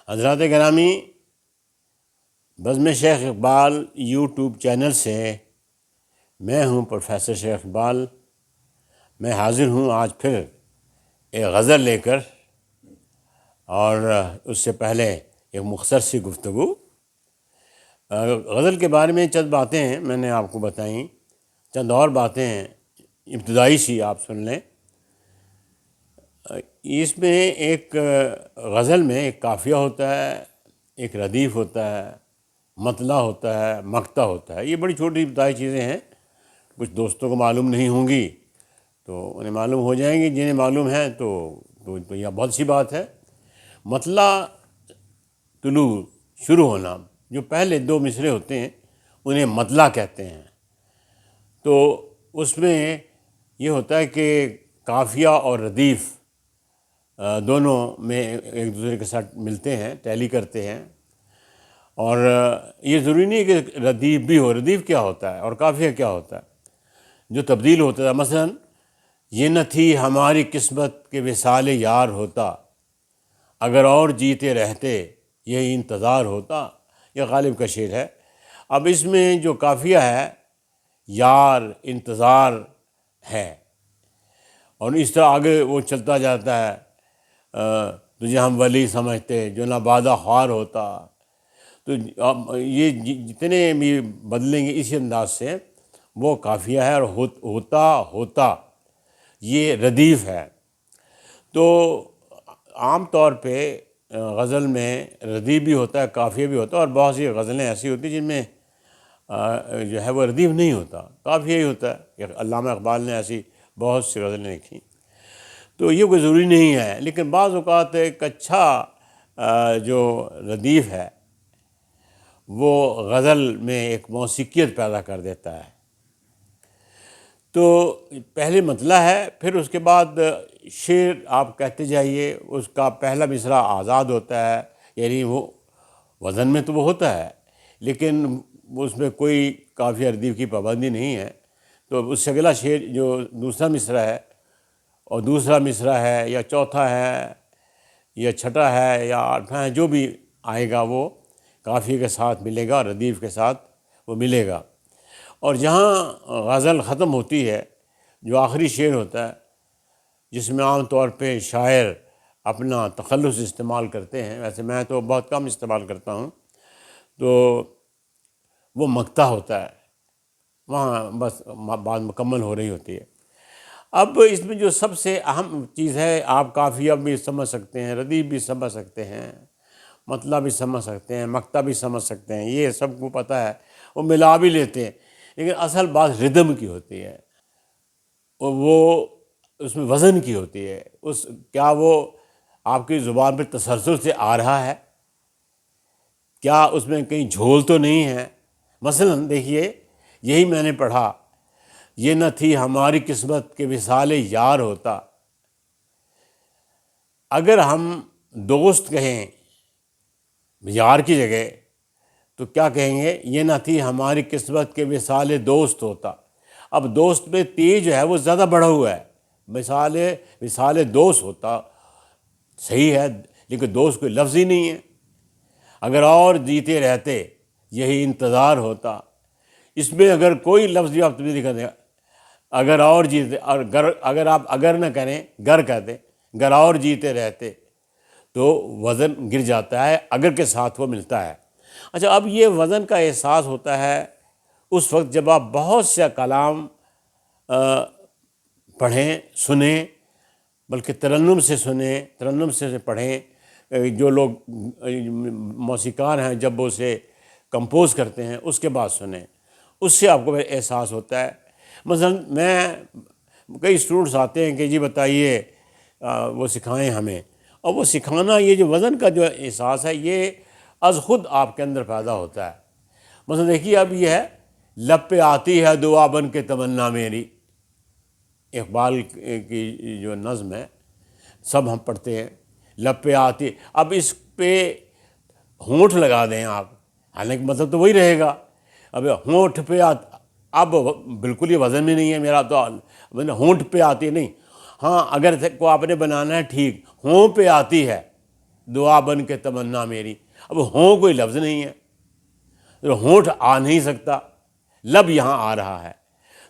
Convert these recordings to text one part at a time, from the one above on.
حضرات گرامی، بزم شیخ اقبال یوٹیوب چینل سے میں ہوں پروفیسر شیخ اقبال۔ میں حاضر ہوں آج پھر ایک غزل لے کر، اور اس سے پہلے ایک مختصر سی گفتگو۔ غزل کے بارے میں چند باتیں میں نے آپ کو بتائیں، چند اور باتیں ابتدائی سی آپ سن لیں۔ اس میں ایک غزل میں ایک قافیہ ہوتا ہے، ایک ردیف ہوتا ہے، مطلع ہوتا ہے، مقطع ہوتا ہے۔ یہ بڑی چھوٹی ابتدائی چیزیں ہیں، کچھ دوستوں کو معلوم نہیں ہوں گی تو انہیں معلوم ہو جائیں گی، جنہیں معلوم ہیں تو یہ بہت سی بات ہے۔ مطلع طلوع، شروع ہونا، جو پہلے دو مصرعے ہوتے ہیں انہیں مطلع کہتے ہیں۔ تو اس میں یہ ہوتا ہے کہ قافیہ اور ردیف دونوں میں ایک دوسرے کے ساتھ ملتے ہیں، ٹیلی کرتے ہیں، اور یہ ضروری نہیں کہ ردیف بھی ہو۔ ردیف کیا ہوتا ہے اور قافیہ کیا ہوتا ہے جو تبدیل ہوتا ہے؟ مثلا یہ نہ تھی ہماری قسمت کہ وصال یار ہوتا، اگر اور جیتے رہتے یہی انتظار ہوتا۔ یہ غالب کا شعر ہے۔ اب اس میں جو قافیہ ہے یار، انتظار ہے، اور اس طرح آگے وہ چلتا جاتا ہے۔ تجھے ہم ولی سمجھتے جو نہ بادہ خوار ہوتا۔ تو یہ جتنے بھی بدلیں گے اسی انداز سے، وہ قافیہ ہے، اور ہوتا یہ ردیف ہے۔ تو عام طور پہ غزل میں ردیف بھی ہوتا ہے، قافیہ بھی ہوتا ہے، اور بہت سی غزلیں ایسی ہوتی ہیں جن میں جو ہے وہ ردیف نہیں ہوتا، قافیہ ہی ہوتا ہے۔ علامہ اقبال نے ایسی بہت سی غزلیں لکھی۔ تو یہ کوئی ضروری نہیں ہے، لیکن بعض اوقات ایک اچھا جو ردیف ہے وہ غزل میں ایک موسیقیت پیدا کر دیتا ہے۔ تو پہلے مطلع ہے، پھر اس کے بعد شعر آپ کہتے جائیے۔ اس کا پہلا مصرعہ آزاد ہوتا ہے، یعنی وہ وزن میں تو وہ ہوتا ہے، لیکن اس میں کوئی قافیہ ردیف کی پابندی نہیں ہے۔ تو اس سے اگلا شعر جو دوسرا مصرعہ ہے، اور دوسرا مصرعہ ہے یا چوتھا ہے یا چھٹا ہے یا آٹھواں ہے، جو بھی آئے گا وہ قافیے کے ساتھ ملے گا، ردیف کے ساتھ وہ ملے گا۔ اور جہاں غزل ختم ہوتی ہے، جو آخری شعر ہوتا ہے، جس میں عام طور پہ شاعر اپنا تخلص استعمال کرتے ہیں، ویسے میں تو بہت کم استعمال کرتا ہوں، تو وہ مقطع ہوتا ہے، وہاں بس بات مکمل ہو رہی ہوتی ہے۔ اب اس میں جو سب سے اہم چیز ہے، آپ قافیہ بھی سمجھ سکتے ہیں، ردیف بھی سمجھ سکتے ہیں، مطلع بھی سمجھ سکتے ہیں، مقطع بھی سمجھ سکتے ہیں، یہ سب کو پتہ ہے، وہ ملا بھی لیتے ہیں، لیکن اصل بات ردم کی ہوتی ہے، وہ اس میں وزن کی ہوتی ہے۔ کیا وہ آپ کی زبان پہ تسلسل سے آ رہا ہے؟ کیا اس میں کہیں جھول تو نہیں ہے؟ مثلا دیکھیے، یہی میں نے پڑھا، یہ نہ تھی ہماری قسمت کہ وصال یار ہوتا۔ اگر ہم دوست کہیں یار کی جگہ تو کیا کہیں گے؟ یہ نہ تھی ہماری قسمت کہ وصال دوست ہوتا۔ اب دوست میں تی جو ہے وہ زیادہ بڑھا ہوا ہے، وصال دوست ہوتا صحیح ہے، لیکن دوست کوئی لفظ ہی نہیں ہے۔ اگر اور جیتے رہتے یہی انتظار ہوتا۔ اس میں اگر کوئی لفظ بھی آپ تبدیلی کر دیں، اگر اور جیتے، اگر آپ اگر نہ کریں، گر کہہ دیں، گر اور جیتے رہتے، تو وزن گر جاتا ہے، اگر کے ساتھ وہ ملتا ہے۔ اچھا، اب یہ وزن کا احساس ہوتا ہے اس وقت جب آپ بہت سے کلام پڑھیں، سنیں، بلکہ ترنم سے سنیں، ترنم سے پڑھیں۔ جو لوگ موسیقار ہیں جب وہ اسے کمپوز کرتے ہیں اس کے بعد سنیں، اس سے آپ کو احساس ہوتا ہے۔ مثلا کئی اسٹوڈنٹس آتے ہیں کہ جی بتائیے، وہ سکھائیں ہمیں، اور وہ سکھانا، یہ جو وزن کا جو احساس ہے یہ از خود آپ کے اندر پیدا ہوتا ہے۔ مثلا دیکھیے، اب یہ ہے، لب پہ آتی ہے دعا بن کے تمنا میری، اقبال کی جو نظم ہے سب ہم پڑھتے ہیں، لب پہ آتی۔ اب اس پہ ہونٹ لگا دیں آپ، حالانکہ مطلب تو وہی رہے گا۔ اب ہونٹ پہ اب بالکل یہ وزن میں نہیں ہے میرا، تو ہونٹ پہ آتی نہیں۔ ہاں، اگر کو آپ نے بنانا ہے ٹھیک، ہوں پہ آتی ہے، دعا بن کے تمنا میری. اب ہوں کوئی لفظ نہیں ہے، ہونٹ آ نہیں سکتا، لب یہاں آ رہا ہے.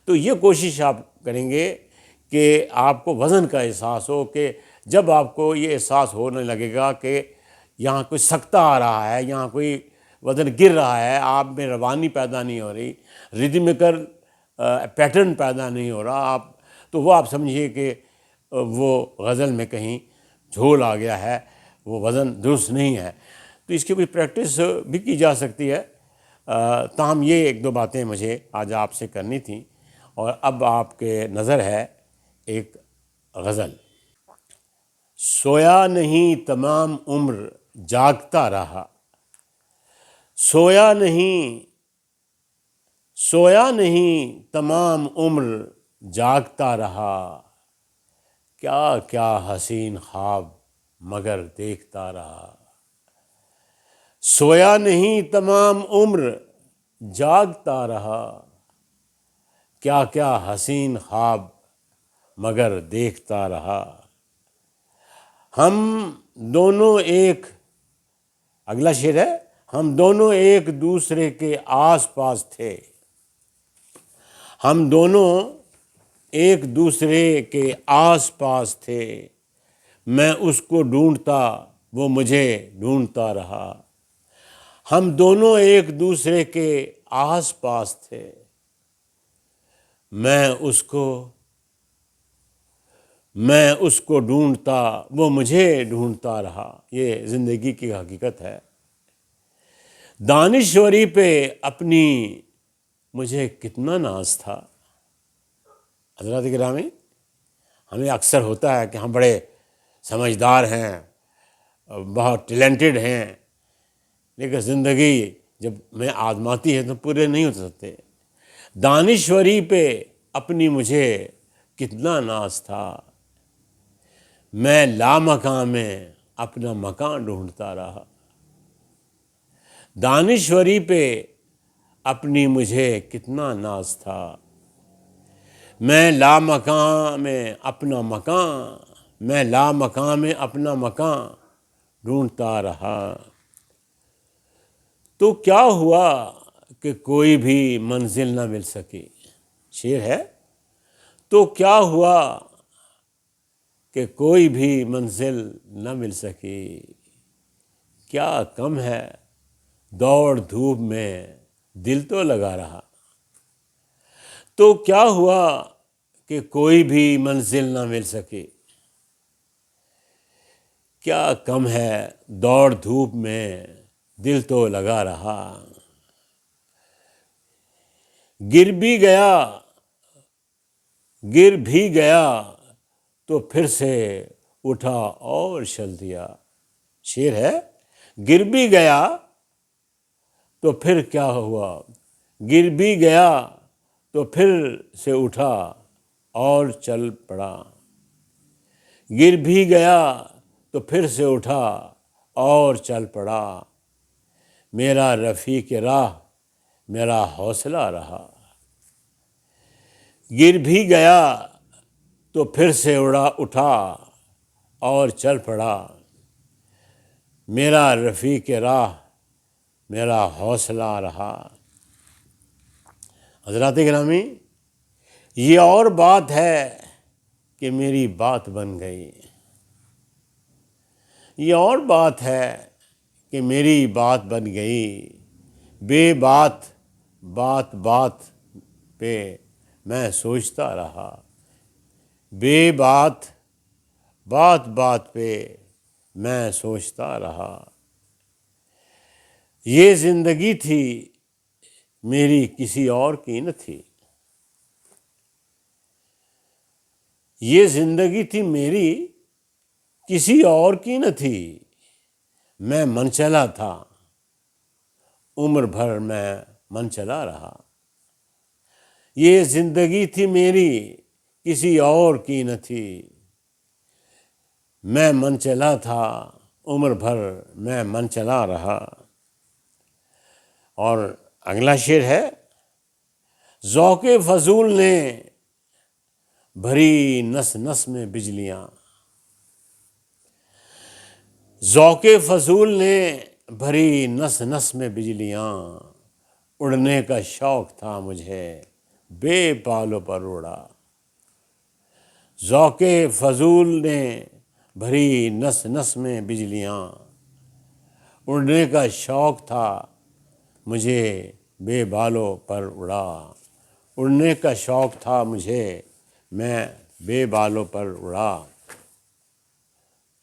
تو یہ کوشش آپ کریں گے کہ آپ کو وزن کا احساس ہو، کہ جب آپ کو یہ احساس ہونے لگے گا کہ یہاں کوئی سکتہ آ رہا ہے، یہاں کوئی وزن گر رہا ہے، آپ میں روانی پیدا نہیں ہو رہی، ریدمیکل پیٹرن پیدا نہیں ہو رہا، تو وہ آپ سمجھیے کہ وہ غزل میں کہیں جھول آ گیا ہے، وہ وزن درست نہیں ہے. تو اس کی کوئی پریکٹس بھی کی جا سکتی ہے. تاہم یہ ایک دو باتیں مجھے آج آپ سے کرنی تھیں. اور اب آپ کے نظر ہے ایک غزل. سویا نہیں تمام عمر جاگتا رہا، سویا نہیں تمام عمر جاگتا رہا، کیا کیا حسین خواب مگر دیکھتا رہا. سویا نہیں تمام عمر جاگتا رہا، کیا کیا حسین خواب مگر دیکھتا رہا. ہم دونوں ایک، اگلا شعر ہے، ہم دونوں ایک دوسرے کے آس پاس تھے، ہم دونوں ایک دوسرے کے آس پاس تھے، میں اس کو ڈھونڈتا وہ مجھے ڈھونڈتا رہا. ہم دونوں ایک دوسرے کے آس پاس تھے، میں اس کو ڈھونڈتا وہ مجھے ڈھونڈتا رہا. یہ زندگی کی حقیقت ہے. دانشوری پہ اپنی مجھے کتنا ناز تھا. حضرات گرامی، ہمیں اکثر ہوتا ہے کہ ہم بڑے سمجھدار ہیں، بہت ٹیلنٹڈ ہیں، لیکن زندگی جب میں آزماتی ہے تو پورے نہیں ہو سکتے. دانشوری پہ اپنی مجھے کتنا ناز تھا، میں لامکاں میں اپنا مکان ڈھونڈتا رہا. دانشوری پہ اپنی مجھے کتنا ناز تھا، میں لامکاں میں اپنا مکان ڈھونڈتا رہا. تو کیا ہوا کہ کوئی بھی منزل نہ مل سکی. شعر ہے. تو کیا ہوا کہ کوئی بھی منزل نہ مل سکی، کیا کم ہے دوڑ دھوپ میں دل تو لگا رہا. تو کیا ہوا کہ کوئی بھی منزل نہ مل سکی، کیا کم ہے دوڑ دھوپ میں دل تو لگا رہا. گر بھی گیا تو پھر سے اٹھا اور چل دیا. شعر ہے. گر بھی گیا تو پھر کیا ہوا، گر بھی گیا تو پھر سے اٹھا اور چل پڑا. گر بھی گیا تو پھر سے اٹھا اور چل پڑا. میرا رفیق راہ میرا حوصلہ رہا. گر بھی گیا تو پھر سے اٹھا اور چل پڑا. میرا رفیق راہ میرا حوصلہ رہا. حضرات گرامی، یہ اور بات ہے کہ میری بات بن گئی، یہ اور بات ہے کہ میری بات بن گئی. بے بات پہ میں سوچتا رہا. بے بات پہ میں سوچتا رہا. یہ زندگی تھی میری کسی اور کی نہ تھی، یہ زندگی تھی میری کسی اور کی نہ تھی. میں من چلا تھا، عمر بھر میں من چلا رہا. یہ زندگی تھی میری کسی اور کی نہ تھی. میں من چلا تھا، عمر بھر میں من چلا رہا. اور اگلا شعر ہے. ذوق فضول نے بھری نس نس میں بجلیاں، ذوق فضول نے بھری نس نس میں بجلیاں، اڑنے کا شوق تھا مجھے بے بالوں پر اڑا۔ ذوق فضول نے بھری نس نس میں بجلیاں، اڑنے کا شوق تھا مجھے بے بالوں پر اڑا۔ اڑنے کا شوق تھا مجھے، میں بے بالوں پر اڑا۔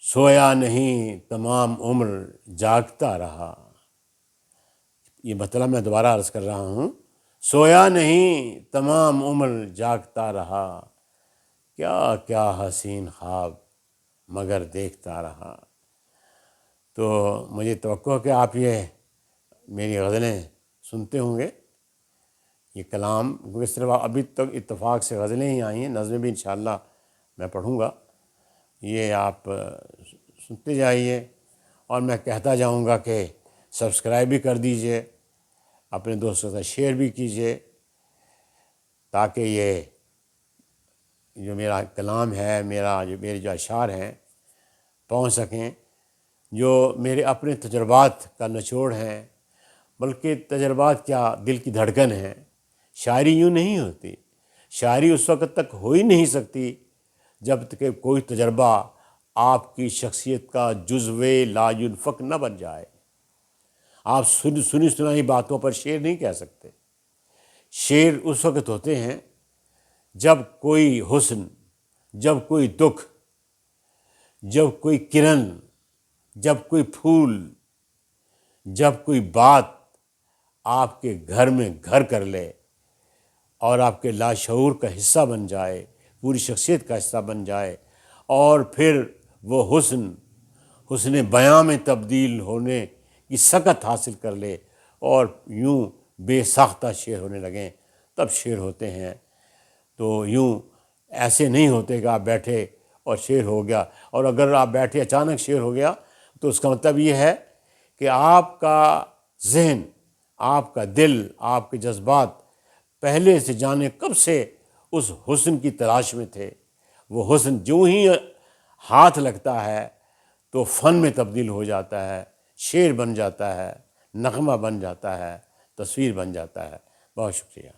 سویا نہیں تمام عمر جاگتا رہا۔ یہ مطلب میں دوبارہ عرض کر رہا ہوں، سویا نہیں تمام عمر جاگتا رہا، کیا کیا حسین خواب مگر دیکھتا رہا۔ تو مجھے توقع ہے کہ آپ یہ میری غزلیں سنتے ہوں گے۔ یہ کلام اس طرح ابھی تک اتفاق سے غزلیں ہی آئی ہیں، نظمیں بھی انشاءاللہ میں پڑھوں گا۔ یہ آپ سنتے جائیے، اور میں کہتا جاؤں گا کہ سبسکرائب بھی کر دیجئے، اپنے دوستوں سے شیئر بھی کیجئے، تاکہ یہ جو میرا کلام ہے، میرے جو اشعار ہیں پہنچ سکیں، جو میرے اپنے تجربات کا نچوڑ ہیں، بلکہ تجربات کیا دل کی دھڑکن ہے۔ شاعری یوں نہیں ہوتی، شاعری اس وقت تک ہو ہی نہیں سکتی جب تک کہ کوئی تجربہ آپ کی شخصیت کا جزو لا ینفک نہ بن جائے۔ آپ سنی سنائی باتوں پر شعر نہیں کہہ سکتے۔ شعر اس وقت ہوتے ہیں جب کوئی حسن، جب کوئی دکھ، جب کوئی کرن، جب کوئی پھول، جب کوئی بات آپ کے گھر میں گھر کر لے اور آپ کے لاشعور کا حصہ بن جائے، پوری شخصیت کا حصہ بن جائے، اور پھر وہ حسن بیاں میں تبدیل ہونے کی سکت حاصل کر لے اور یوں بے ساختہ شعر ہونے لگیں، تب شعر ہوتے ہیں۔ تو یوں ایسے نہیں ہوتے کہ آپ بیٹھے اور شعر ہو گیا، اور اگر آپ بیٹھے اچانک شعر ہو گیا تو اس کا مطلب یہ ہے کہ آپ کا ذہن، آپ کا دل، آپ کے جذبات پہلے سے جانے کب سے اس حسن کی تلاش میں تھے۔ وہ حسن جو ہی ہاتھ لگتا ہے تو فن میں تبدیل ہو جاتا ہے، شعر بن جاتا ہے، نغمہ بن جاتا ہے، تصویر بن جاتا ہے۔ بہت شکریہ۔